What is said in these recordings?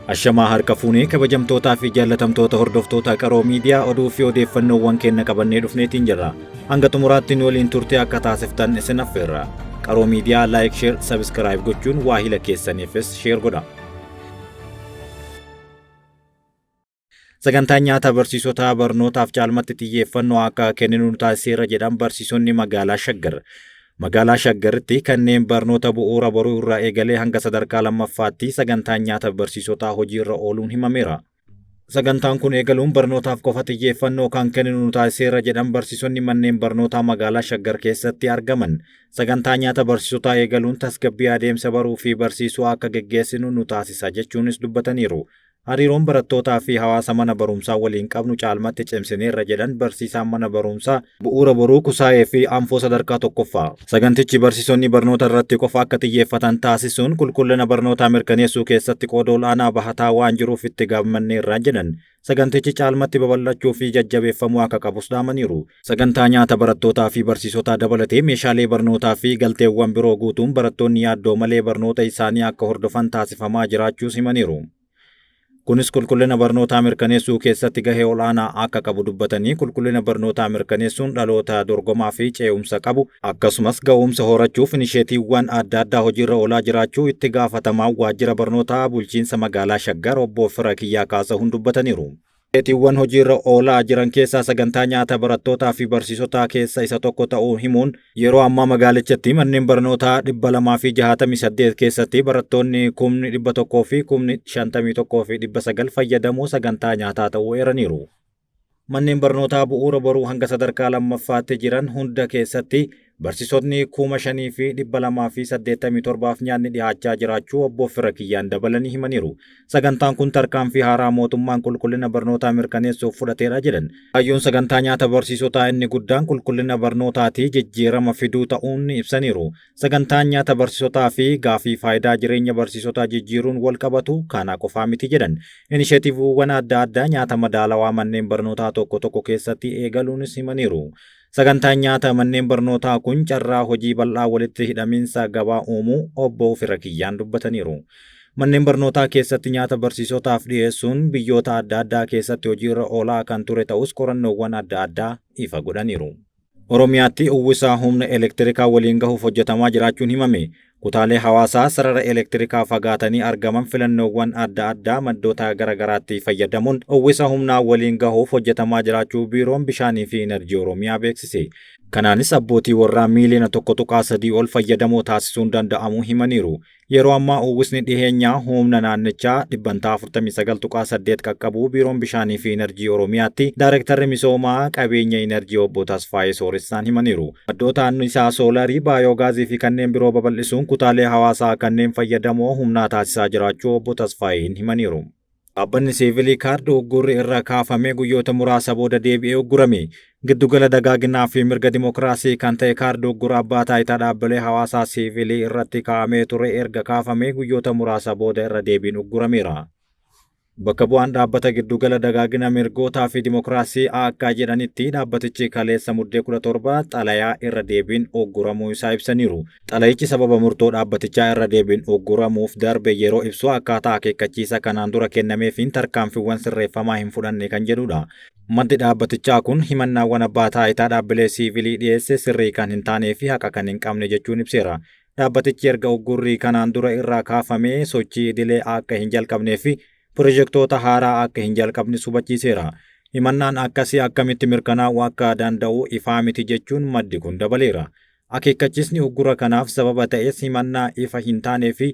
Ashamaa harka fuunee kabajamtootaa fi jaallatamtoota hordoftoota qaroo miidiyaa oduu fi odeeffannoowwan keenya qabannee dhufneetiin jirra. Hanga xumuraatti nu waliin turtii akka taasiftan isin affeerra. Qaroo miidiyaa laayik, sheer, sabiskiraayib gochuun waahila keessaniifis sheer godha. Sagantaan nyaata barsiisotaa barnootaaf caalmatti xiyyeeffannoo akka kenninu taasiseera jedhan barsiisonni magaalaa Shaggar. Magaalaa Shaggaritti kanneen barnoota bu'uura baruu irraa eegalee hanga sadarkaa lammaffaatti sagantaan nyaata barsiisotaa hojiirra ooluun himameera. Sagantaan kun eegaluun barnootaaf qofa xiyyeeffannoo kan kenninu taasiseera jedhan barsiisonni manneen barnootaa magaalaa Shaggar keessatti argaman. Sagantaa nyaata barsiisotaa eegaluun tasgabbii adeemsa baruu fi barsiisuu akka geggeessinu nu taasisa jechuunis dubbataniiru. Hariiroon barattootaa fi hawaasa mana barumsaa waliin qabnu caalmatti cimsineerra jedhan barsiisaan mana barumsaa bu'uura baruu Kusaayee fi Anfoo sadarkaa tokkoffaa. Sagantichi barsiisonni barnoota irratti qofa akka xiyyeeffatan taasisuun qulqullina barnootaa mirkaneessuu keessatti qooda olaanaa bahataa waan jiruuf itti gammanneerra jedhan. Sagantichi caalmatti babal'achuu fi jajjabeeffamuu akka qabus dhaamaniiru. Sagantaa nyaata barattootaa fi barsiisotaa dabalatee meeshaalee barnootaa fi galteewwan biroo guutuun barattoonni yaaddoo malee barnoota isaanii akka hordofan taasifamaa jiraachuus himaniiru. Kunis qulqullina barnootaa mirkaneessuu keessatti gahee olaanaa akka qabu dubbatanii qulqullina barnootaa mirkaneessuun dhaloota dorgomaa fi ce'umsa qabu akkasumas ga'umsa horachuuf inisheetiiwwan adda addaa hojiirra oolaa jiraachuu itti gaafatamaa waajjira barnootaa bulchiinsa magaalaa Shaggar obbo Fira Kiyyaa Kaasahuun dubbataniiru. Inisheetiiwwan hojiirra oolaa jiran keessaa sagantaa nyaata barattootaa fi barsiisotaa keessa isa tokko ta'uu himuun yeroo ammaa magaalichatti manneen barnootaa 268 keessatti barattoonni 100,100 fi 51,900 fayyadamoo sagantaa nyaataa ta'uu eeraniiru. Manneen barnootaa bu'uura baruu hanga sadarkaa lammaffaatti jiran hunda keessatti barsiisonni 5,287 nyaanni dhiyaachaa jiraachuu obbo Fira Kiyyaan dabalanii himaniiru. Sagantaan kun tarkaanfii haaraa mootummaan qulqullina barnootaa mirkaneessuuf fudhateera jedhan. Kaayyoon sagantaa nyaata barsiisotaa inni guddaan qulqullina barnootaatii jijjiirama fiduu ta'uun ibsaniiru. Sagantaan nyaata barsiisotaa fi gaafii faayidaa jireenya barsiisotaa jijjiiruun wal qabatu kana qofaa miti jedhan. Inisheetiiviiwwan adda addaa nyaata madaalawaa manneen barnootaa tokko tokko keessatti eegaluunis himaniiru. Sagantaan nyaata manneen barnootaa kun carraa hojii bal'aa walitti hidhamiinsa gabaa uumuu obbo Fira Kiyyaan dubbataniiru. Manneen barnootaa keessatti nyaata barsiisotaaf dhiyeessuun biyyoota adda addaa keessatti hojiirra oolaa kan ture ta'us qorannoowwan adda addaa ifa godhaniiru. Oromiyaatti uwwisaa humna elektirikaa waliin gahuuf hojjetamaa jiraachuun himame. Kutaalee hawaasaa sarara elektirikaa fagaatanii argaman filannoowwan adda addaa maddoota garagaraatti fayyadamuun uwwisa humnaa waliin gahuuf hojjetamaa jiraachuu biiroon bishaanii fi enerjii Oromiyaa beeksise. Kanaanis abbootii warraa miiliyoona 1.3 ol fayyadamoo taasisuun danda'amuu himaniiru. Yeroo ammaa uwwisni dhiheenyaa humna naannichaa 49.8 qaqqabuu biiroon bishaanii fi enerjii Oromiyaatti Daayirektarri misoomaa qabeenya enerjii obbo Tasfaayee Sooressaan himaniiru. Maddoota anniisaa soolarii, baayoogaazii fi kanneen biroo babal'isuun kutaalee hawaasaa kanneen fayyadamoo humnaa taasisaa jiraachuu obbo Tasfaayeen himaniiru. Dhaabbanni siivilii kaardii uggurri irraa kaafamee guyyoota muraasa booda deebi'ee uggurame. Giddugala dagaaginaa fi mirga dimokiraasii kan ta'e kaardii uggura abbaa taayitaa dhaabbilee hawaasaa siivilii irratti kaa'amee ture erga kaafamee guyyoota muraasa booda irra deebiin uggurameera. Bakka bu'aan dhaabbata giddugala dagaagina mirgootaa fi dimokiraasii akka jedhanitti dhaabbatichi kaleessa muddee 17 xalayaa irra deebiin ugguramuu isaa ibsaniiru. Xalayichi sababa murtoo dhaabbatichaa irra deebiin ugguramuuf darbe yeroo ibsu akkaataa akeekkachiisa kanaan dura kennameefiin tarkaanfiiwwan sirreeffamaa hin fudhanne kan jedhudha. Maddi dhaabbatichaa kun himannaawwan abbaa taayitaa dhaabbilee siivilii dhiyeesse sirrii kan hin taanee fi haqa kan hin qabne jechuun ibseera. Dhaabbatichi erga uggurrii kanaan dura irraa kaafamee sochii idilee akka hin jalqabnee fi pirojektoota haaraa akka hin jalqabne hubachiiseera. Himannaan akkasii akkamitti mirkanaa'uu akka danda'u ifaa miti jechuun maddi kun dabaleera. Akeekkachiisni uggura kanaaf sababa ta'es himannaa ifa hin taanee fi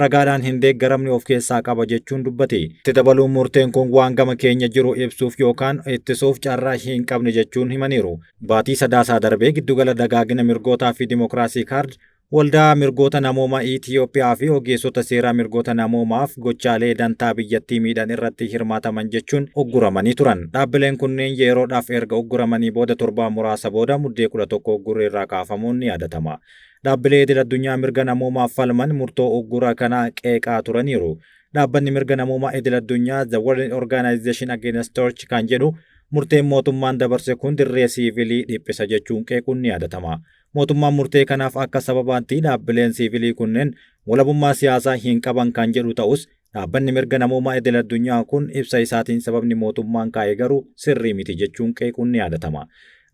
ragaadhaan hin deeggaramne of keessaa qaba jechuun dubbate. Itti dabaluun murteen kun waan gama keenya jiru ibsuuf yookaan ittisuuf carraa hin qabne jechuun himaniiru. Baatii sadaasaa darbee giddugala dagaagina mirgootaa fi dimokiraasii kaard waldaa mirgoota namoomaa Itiyoophiyaa fi ogeessota seeraa mirgoota namoomaaf gochaalee dantaa biyyattii miidhan irratti hirmaataman jechuun ugguramanii turan. Dhaabbileen kunneen yeroodhaaf erga ugguramanii booda torbaan muraasa booda muddee 11 uggurri irraa kaafamuun ni yaadatama. Dhaabbilee idil-addunyaa mirga namoomaaf falman murtoo uggura kanaa qeeqaa turaniiru. Dhaabbanni mirga namoomaa idil-addunyaa The World Organization Against Torture kan jedhu murteen mootummaan dabarse kun dirree siivilii dhiphisa jechuun qeequun ni yaadatama. Mootummaan murtee kanaaf akka sababaatti dhaabbileen siivilii kunneen walabummaa siyaasaa hin qaban kan jedhu ta'us Dhaabbanni mirga namoomaa idil addunyaa kun ibsa isaatiin sababni mootummaan kaa'e garuu sirrii miti jechuun qeequun ni yaadatama.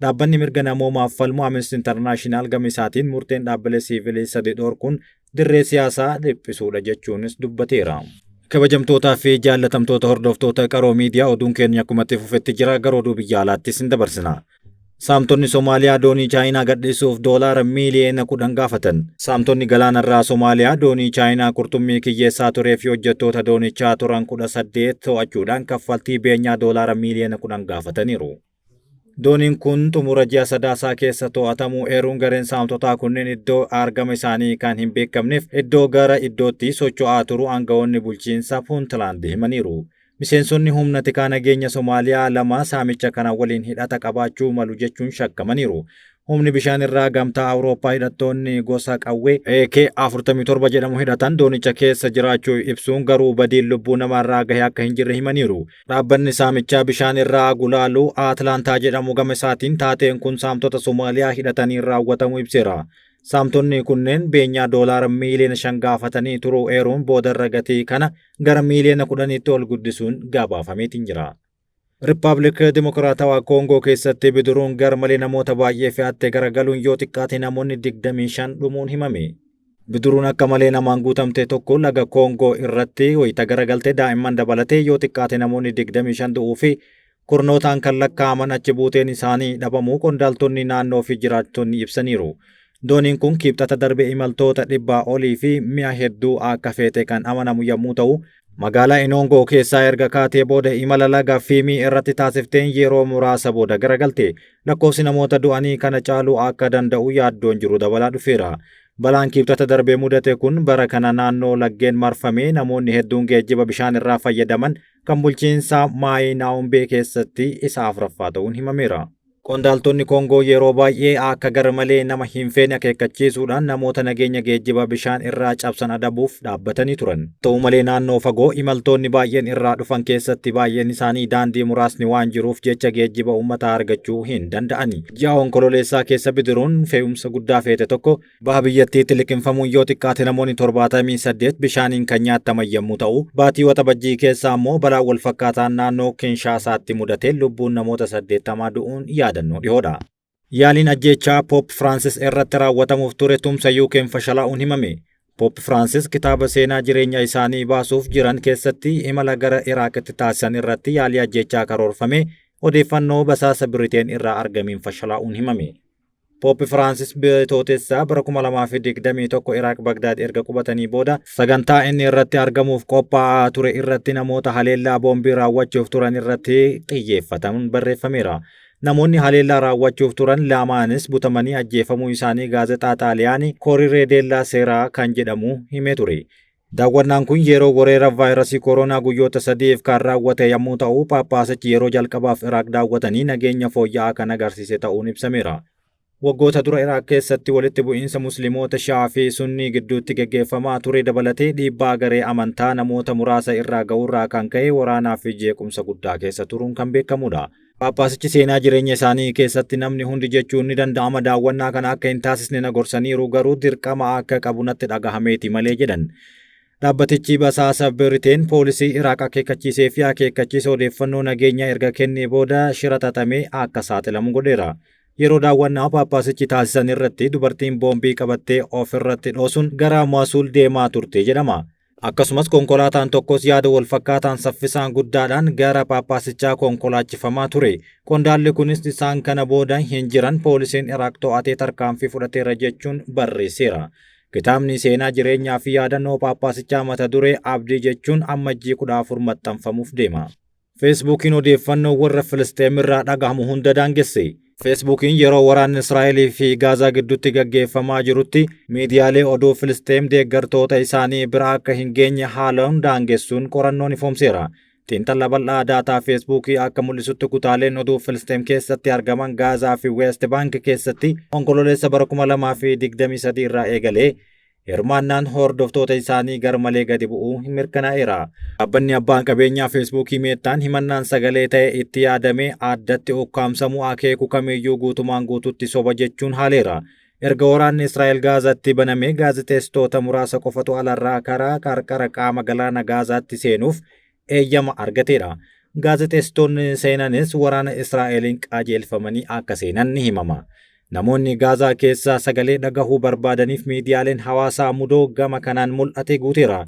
Dhaabbanni mirga namoomaaf falmu Amnesty International gama isaatiin murteen dhaabbilee siivilii sadii dhorkuun dirree siyaasaa dhiphisuudha jechuunis dubbateera. Kabajamtootaa fi jaallatamtoota hordoftoota qaroo miidiyaa oduun keenya akkuma itti fufetti jira gara oduu biyya alaattis hin dabarsina. Saamtonni Somaaliyaa doonii Chaayinaa gadhiisuuf doolaara miiliyoona 10 gaafatan. Saamtonni galaanarraa Somaaliyaa doonii Chaayinaa qurxummii kiyyeessaa turee fi hojjettoota doonichaa turan 18 to'achuudhaan kaffaltii beenyaa doolaara miiliyoona 10 gaafataniiru. Dooniin kun xumura ji'a sadaasaa keessa to'atamuu eeruun gareen saamtotaa kunneen iddoo argama isaanii kan hin beekamneef iddoo gara iddootti socho'aa turu aangawoonni bulchiinsa Puuntland himaniiru. Miseensonni humna tikaa nageenya Somaaliyaa lama saamicha kana waliin hidhata qabaachuu malu jechuun shakkamaniiru. Humni bishaan irraa gamtaa Awurooppaa hidhattoonni gosa qawwee AK-47 jedhamu hidhatan doonicha keessa jiraachuu ibsuun garuu badiin lubbuu namaarraa gahee akka hin jirre himaniiru. Dhaabbanni saamichaa bishaan irraa gulaalu Atlaantaa jedhamu gama isaatiin taateen kun saamtota Somaaliyaa hidhatanii raawwatamuu ibseera. Saamtonni kunneen beenyaa doolaara miiliyoona 5 gaafatanii turuu eeruun boodarra gatii kana gara miiliyoona 10tti ol guddisuun gabaafameetiin jira. Rippaabilika Dimokiraatawaa Koongoo keessatti bidiruun garmalee namoota baay'ee fe'attee garagaluun yoo xiqqaate namoonni 25 dhumuun himame. Bidiruun akka malee namaan guutamte tokko laga Koongoo irratti wayita garagalte daa'imman dabalatee yoo xiqqaate namoonni 25 du'uu fi kurnootaan kan lakkaa'aman achi buuteen isaanii dhabamuu qondaaltonni naannoo fi jiraattonni ibsaniiru. Dooniin kun kibxata darbe imaltoota 100 olii fi mi'a hedduu akka feete kan amanamu yommuu ta'u, magaalaa Inoongoo keessaa erga kaatee booda imala laga Fiimii irratti taasifteen yeroo muraasa booda garagalte. Lakkoofsi namoota du'anii kana caaluu akka danda'u yaaddoon jiru dabalaa dhufeera. Balaan kibxata darbee mudate kun bara kana naannoo laggeen marfamee namoonni hedduun geejjiba bishaan irraa fayyadaman kan bulchiinsa Maayi Naawumbee keessatti isa afuraffaa ta'uun himameera. Qondaaltonni Koongoo yeroo baay'ee akka garmalee nama hin feene akeekkachiisuudhaan namoota nageenya geejjiba bishaan irraa cabsan adabuuf dhaabbatanii turan. Ta'u malee naannoo fagoo imaltoonni baay'een irraa dhufan keessatti baay'een isaanii daandii muraasni waan jiruuf jecha geejjiba uummataa argachuu hin danda'ani. Ji'a onkololeessaa keessa bidiruun fe'umsa guddaa feete tokko baha biyyattiitti liqinfamuun yoo xiqqaate namoonni 78 bishaaniin kan nyaattaman yommuu ta'u, baatii waxabajjii keessa ammoo balaa wal fakkaataan naannoo Kinshaasaatti mudate lubbuun namoota 80 du'uun yaadannoo dhihoodha. Yaaliin ajjeechaa Poop Firaansis irratti raawwatamuuf ture tumsa UK fashalaa'uun himame. Poop Firaansis kitaaba seenaa jireenya isaanii baasuuf jiran keessatti imala gara Iraaqitti taasisan irratti yaalii ajjeechaa karoorfame odeeffannoo basaasa Biriteen irraa argameen fashalaa'uun himame. Poop Firaansis bitootessaa bara 2021 Iraaq Bagdaad erga qubatanii booda sagantaa inni irratti argamuuf qophaa'aa ture irratti namoota haleellaa boombii raawwachuuf turan irratti xiyyeeffatamuun barreeffameera. Namoonni haleellaa raawwachuuf turan lamaanis butamanii ajjeefamuu isaanii gaazexaa Xaaliyaanii Corriere della Sera kan jedhamu himee ture. Daawwannaan kun yeroo weerara vaayirasii koronaa guyyoota 3 kan raawwate yommuu ta'u, Paappaasichi yeroo jalqabaaf Iraaq daawwatanii nageenya fooyya'aa kan agarsiise ta'uun ibsameera. Waggoota dura Iraaq keessatti walitti bu'iinsa Musliimoota Shi'aa fi Sunnii gidduutti gaggeeffamaa ture dabalatee dhiibbaa garee amantaa namoota muraasa irraa ga'uurraa kan ka'e waraanaa fi jeequmsa guddaa keessa turuun kan beekamudha. Paappaasichi seenaa jireenya isaanii keessatti namni hundi jechuun ni danda'ama daawwannaa kana akka hin taasisne na gorsaniiru, garuu dirqama akka qabu natti dhagahameeti malee jedhan. Dhaabbatichi basaasa Biriteen poolisii Iraaq akeekkachiisee fi akeekkachiisa odeeffannoo nageenya erga kennee booda shira xaxamee akka saaxilamu godheera. Yeroo daawwannaa Paappaasichi taasisan irratti dubartiin boombii qabattee of irratti dhoosuun gara Mosul deemaa turte jedhama. Akkasumas konkolaataan tokkos yaada wal fakkaataan saffisaan guddaadhaan gara Paappaasichaa konkolaachifamaa ture. Qondaalli kunis isaan kana booda hin jiran poolisiin Iraaq to'atee tarkaanfii fudhateera jechuun barreesseera. Kitaabni seenaa jireenyaa fi yaadannoo Paappaasichaa mata duree Abdii jechuun ammajjii 14 maxxanfamuuf deema. Feesbuukiin odeeffannoo warra Filisxeem irraa dhagahamu hunda daangesse. Feesbuukiin yeroo waraanni Israa'elii fi Gaazaa gidduutti gaggeeffamaa jirutti miidiyaalee oduu Filisxeem deeggartoota isaanii bira akka hin geenye haalaan daangessuun qorannoon ifoomseera. Xiinxala bal'aa daataa Feesbuukii akka mul'isutti kutaaleen oduu Filisxeem keessatti argaman Gaazaa fi Weest Baank keessatti onkololeessa bara 2023 irraa eegalee hirmaannaan hordoftoota isaanii garmalee gadi bu'uu mirkanaa'eera. Dhaabbanni abbaan qabeenyaa Feesbuukii Meettaan himannaan sagalee ta'e itti yaadamee addatti ukkaamsamuu akeeku kamiyyuu guutumaan guututti soba jechuun haaleera. Erga waraanni Israa'el Gaazaatti banamee gaazexeessitoota muraasa qofatu alarraa karaa qarqara qaama galaana Gaazaatti seenuuf eeyyama argateera. Gaazexeessitoonni seenanis waraana Israa'eliin qajeelfamanii akka seenan ni himama. Namoonni Gaazaa keessaa sagalee dhagahuu barbaadaniif miidiyaaleen hawaasaa mudoo gama kanaan mul'ate guuteera.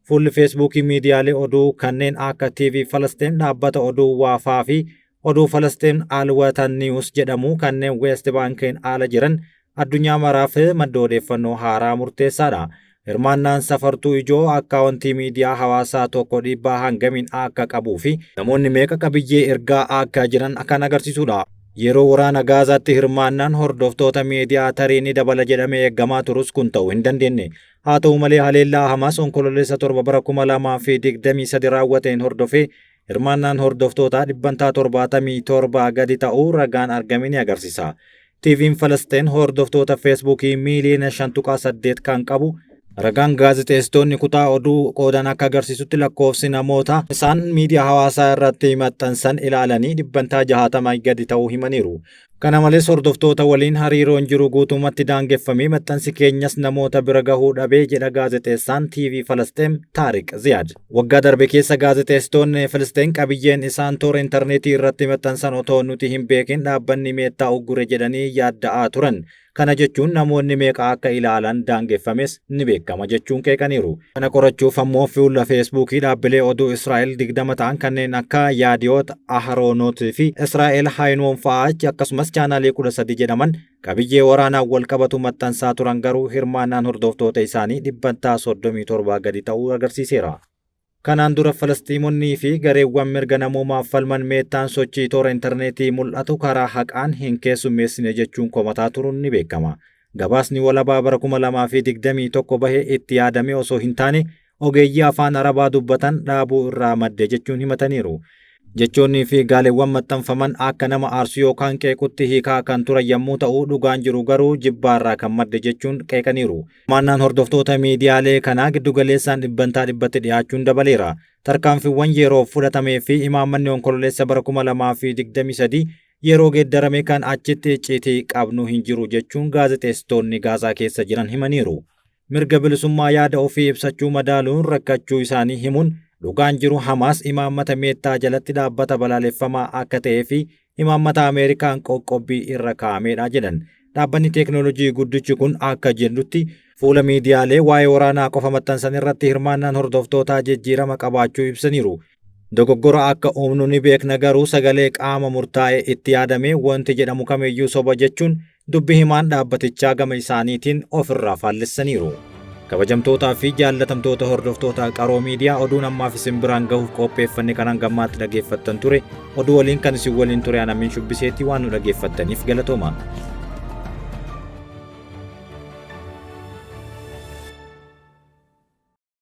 Fuulli Feesbuukii miidiyaalee oduu kanneen akka TV Falastiin, dhaabbata oduu Waafaa fi oduu Falastiin Alwatan Niwus jedhamu kanneen West Baankiin ala jiran addunyaa maraaf madda odeeffannoo haaraa murteessaadha. Hirmaannaan safartuu ijoo akkaawuntii miidiyaa hawaasaa tokko dhiibbaa hangamiin akka qabuu fi namoonni meeqa qabiyyee ergaa akka jiran kan agarsiisudha. Yeroo waraana Gaazaatti hirmaannaan hordoftoota miidiyaa tarii ni dabala jedhamee eeggamaa turus kun ta'uu hin dandeenye. Haa ta'u malee haleellaa Hamaas onkololeessa 7 bara 2023 raawwateen hordofee hirmaannaan hordoftootaa 77 gadi ta'uu ragaan argame ni agarsiisa. TV'n Falastiin hordoftoota Feesbuukii miiliyoona 5.8 kan qabu. Ragaan gaazexeessitoonni kutaa oduu qoodan akka agarsiisutti lakkoofsi namoota isaan miidiyaa hawaasaa irratti maxxansan ilaalanii 60 gadi ta'uu himaniiru. Kana malees hordoftoota waliin hariiroon jiru guutummaatti daangeffamee maxxansi keenyas namoota bira gahuu dhabee jedha gaazexeessaan TV Falastiin Taariq Ziyaad. Waggaa darbe keessa gaazexeessitoonni Falastiin qabiyyeen isaan toora intarneetii irratti maxxansan otoo nuti hin beekin dhaabbanni meettaa uggure jedhanii yaadda'aa turan. Kana jechuun namoonni meeqa akka ilaalan daangeffames ni beekama jechuun qeeqaniiru. Kana qorachuuf ammoo fuula Feesbuukii dhaabbilee oduu Israa'el 20 ta'an kanneen akka Yaadiyoot, Aharoonoot fi Israa'el Haynoon fa'aa akkasumas chaanaalee 13 jedhaman qabiyyee waraanaan wal qabatu maxxansaa turan garuu hirmaannaan hordoftoota isaanii 37 gadi ta'uu agarsiiseera. Kanaan dura Falastiimonnii fi gareewwan mirga namoomaaf falman meettaan sochii toora intarneetii mul'atu karaa haqaan hin keessummeessine jechuun komataa turuun ni beekama. Gabaasni walabaa bara 2021 bahee itti yaadame osoo hin taane ogeeyyii afaan Arabaa dubbatan dhaabuu irraa madde jechuun himataniiru. Jechoonnii fi gaaleewwan maxxanfaman akka nama aarsu yookaan qeequtti hiikaa kan turan yommuu ta'u dhugaan jiru garuu jibbaarraa kan madde jechuun qeeqaniiru. Hirmaannaan hordoftoota miidiyaalee kanaa giddugaleessaan 100% dhiyaachuun dabaleera. Tarkaanfiiwwan yeroo fudhatamee fi imaammanni onkololeessa bara 2023 yeroo geeddarame kan achitti icciitii qabnu hin jiru jechuun gaazexeessitoonni Gaazaa keessa jiran himaniiru. Mirga bilisummaa yaada ofii ibsachuu madaaluun rakkachuu isaanii himuun dhugaan jiru Hamaas imaammata meettaa jalatti dhaabbata balaaleffamaa akka ta'ee fi imaammata Ameerikaan qoqqobbii irra kaa'amedha jedhan. Dhaabbanni teeknooloojii guddichi kun akka jedhutti fuula miidiyaalee waa'ee waraanaa qofa maxxansan irratti hirmaannaan hordoftootaa jijjiirama qabaachuu ibsaniiru. Dogoggora akka uumnu ni beekna garuu sagalee qaama murtaa'e itti yaadamee wanti jedhamu kamiyyuu soba jechuun dubbi himaan dhaabbatichaa gama isaaniitiin ofirraa faallessaniiru. Kabajamtootaa fi jaallatamtoota hordoftoota qaroo miidiyaa oduun ammaaf isin biraan gahuuf qopheeffanne kanaan gammaatti dhageeffattan ture. Oduu waliin kan isin waliin ture Anamin Shubbiseetii waan nu dhageeffattaniif galatooma.